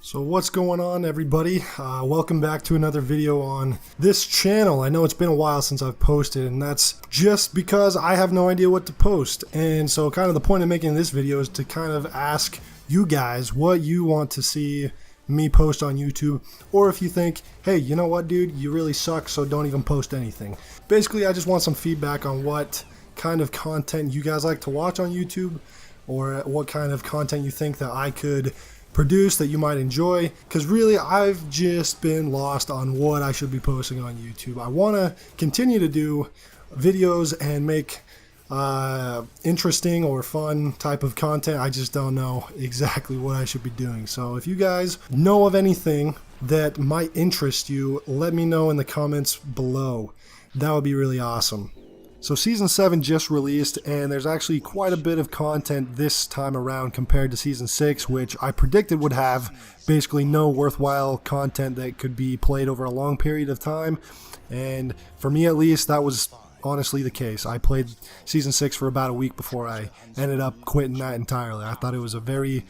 So what's going on, everybody? Welcome back to another video on this channel. I know it's been a while since I've posted, and that's just because I have no idea what to post. And so kind of the point of making this video is to kind of ask you guys what you want to see me post on YouTube, or if you think, hey, you know what, dude, you really suck, so don't even post anything. Basically, I just want some feedback on what kind of content you guys like to watch on YouTube, or what kind of content you think that I could produce that you might enjoy, because really I've just been lost on what I should be posting on YouTube. I want to continue to do videos and make interesting or fun type of content. I just don't know exactly what I should be doing. So if you guys know of anything that might interest you, let me know in the comments below. That would be really awesome. So Season 7 just released, and there's actually quite a bit of content this time around compared to Season 6, which I predicted would have basically no worthwhile content that could be played over a long period of time. And for me at least, that was honestly the case. I played Season 6 for about a week before I ended up quitting that entirely. I thought it was a very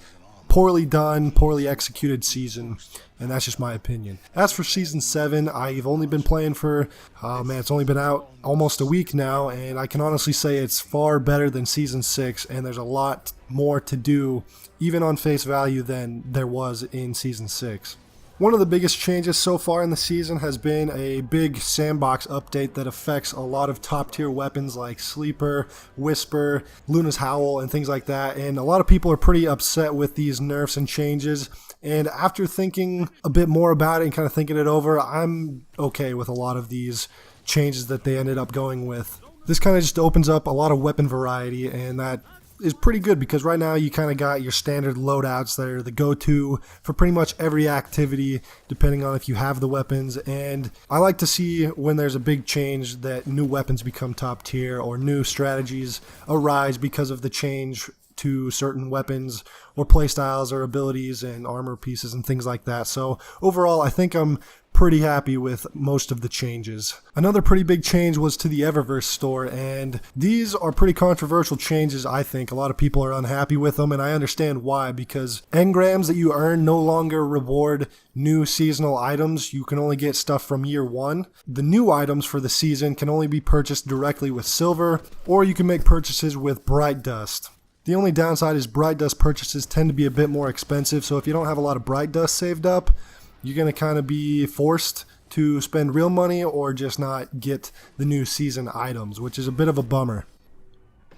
poorly done, poorly executed season, and that's just my opinion. As for Season 7, I've only been playing for, it's only been out almost a week now, and I can honestly say it's far better than Season 6, and there's a lot more to do, even on face value, than there was in Season 6. One of the biggest changes so far in the season has been a big sandbox update that affects a lot of top tier weapons like Sleeper, Whisper, Luna's Howl, and things like that. And a lot of people are pretty upset with these nerfs and changes. And after thinking a bit more about it and kind of thinking it over, I'm okay with a lot of these changes that they ended up going with. This kind of just opens up a lot of weapon variety, and that is pretty good, because right now you kind of got your standard loadouts that are the go-to for pretty much every activity, depending on if you have the weapons. And I like to see when there's a big change that new weapons become top tier, or new strategies arise because of the change to certain weapons or playstyles or abilities and armor pieces and things like that. So overall, I think I'm pretty happy with most of the changes. Another pretty big change was to the Eververse store, and these are pretty controversial changes. I think a lot of people are unhappy with them, and I understand why, because engrams that you earn no longer reward new seasonal items. You can only get stuff from year one. The new items for the season can only be purchased directly with silver, or you can make purchases with Bright Dust. The only downside is Bright Dust purchases tend to be a bit more expensive, so if you don't have a lot of Bright Dust saved up, you're going to kind of be forced to spend real money or just not get the new season items, which is a bit of a bummer.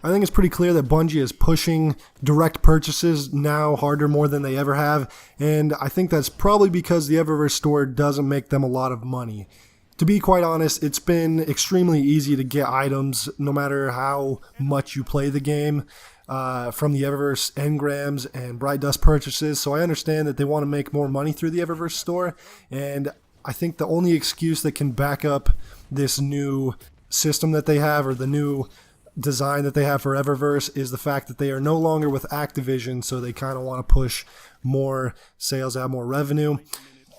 I think it's pretty clear that Bungie is pushing direct purchases now harder more than they ever have, and I think that's probably because the Eververse store doesn't make them a lot of money. To be quite honest, it's been extremely easy to get items no matter how much you play the game from the Eververse engrams and Bright Dust purchases, so I understand that they want to make more money through the Eververse store, and I think the only excuse that can back up this new system that they have, or the new design that they have for Eververse, is the fact that they are no longer with Activision, so they kind of want to push more sales, add more revenue.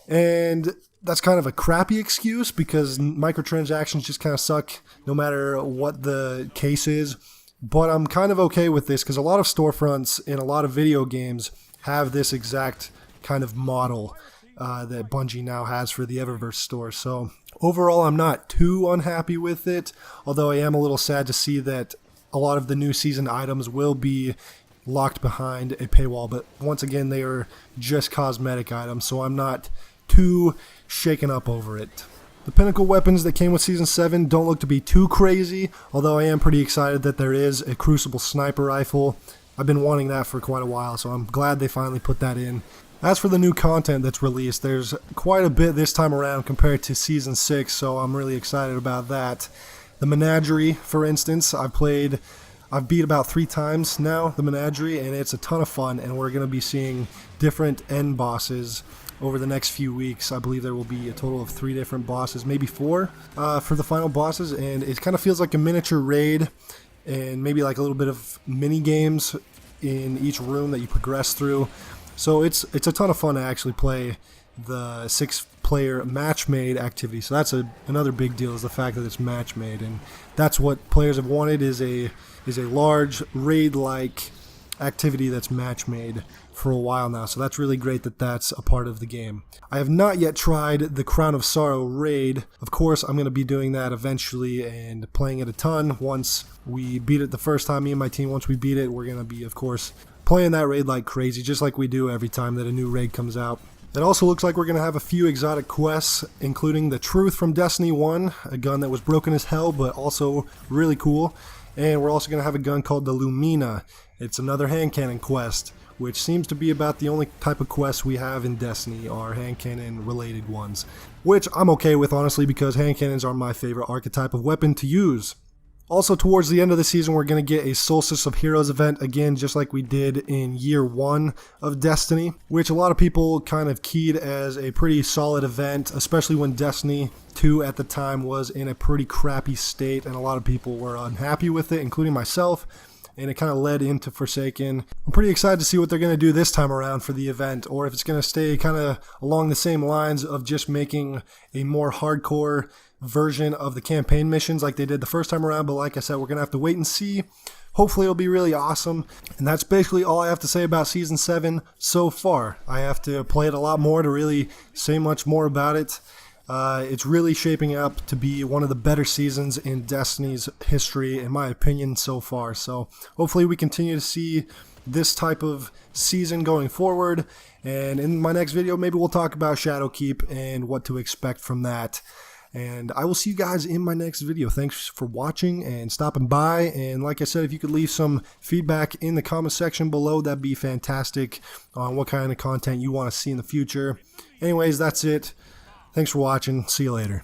And that's kind of a crappy excuse, because microtransactions just kind of suck no matter what the case is. But I'm kind of okay with this, because a lot of storefronts in a lot of video games have this exact kind of model that Bungie now has for the Eververse store. So overall, I'm not too unhappy with it, although I am a little sad to see that a lot of the new season items will be locked behind a paywall. But once again, they are just cosmetic items, so I'm not too shaken up over it. The pinnacle weapons that came with Season 7 don't look to be too crazy, although I am pretty excited that there is a Crucible sniper rifle. I've been wanting that for quite a while, so I'm glad they finally put that in. As for the new content that's released, there's quite a bit this time around compared to Season 6, so I'm really excited about that. The Menagerie, for instance, I've beat about 3 times now, the Menagerie, and it's a ton of fun, and we're going to be seeing different end bosses over the next few weeks. I believe there will be a total of 3 different bosses, maybe 4 for the final bosses, and it kind of feels like a miniature raid, and maybe like a little bit of mini games in each room that you progress through. So it's a ton of fun to actually play the 6-player match-made activity. So that's another big deal, is the fact that it's match-made, and that's what players have wanted, is a large raid-like activity that's match made for a while now, so that's really great that that's a part of the game. I have not yet tried the Crown of Sorrow raid. Of course, I'm going to be doing that eventually and playing it a ton once we beat it the first time, me and my team. Once we beat it, we're going to be, of course, playing that raid like crazy, just like we do every time that a new raid comes out. It also looks like we're going to have a few exotic quests, including the Truth from Destiny 1, a gun that was broken as hell, but also really cool. And we're also going to have a gun called the Lumina. It's another hand cannon quest, which seems to be about the only type of quests we have in Destiny are hand cannon related ones, which I'm okay with, honestly, because hand cannons are my favorite archetype of weapon to use. Also, towards the end of the season, we're going to get a Solstice of Heroes event again, just like we did in year 1 of Destiny, which a lot of people kind of keyed as a pretty solid event, especially when Destiny 2 at the time was in a pretty crappy state, and a lot of people were unhappy with it, including myself, and it kind of led into Forsaken. I'm pretty excited to see what they're going to do this time around for the event, or if it's going to stay kind of along the same lines of just making a more hardcore version of the campaign missions like they did the first time around. But like I said, we're gonna have to wait and see. Hopefully it'll be really awesome. And that's basically all I have to say about Season 7 so far. I have to play it a lot more to really say much more about it. It's really shaping up to be one of the better seasons in Destiny's history, in my opinion, so far. So hopefully we continue to see this type of season going forward. And in my next video, maybe we'll talk about Shadowkeep and what to expect from that. And I will see you guys in my next video. Thanks for watching and stopping by. And like I said, if you could leave some feedback in the comment section below, that'd be fantastic on what kind of content you want to see in the future. Anyways, that's it. Thanks for watching. See you later.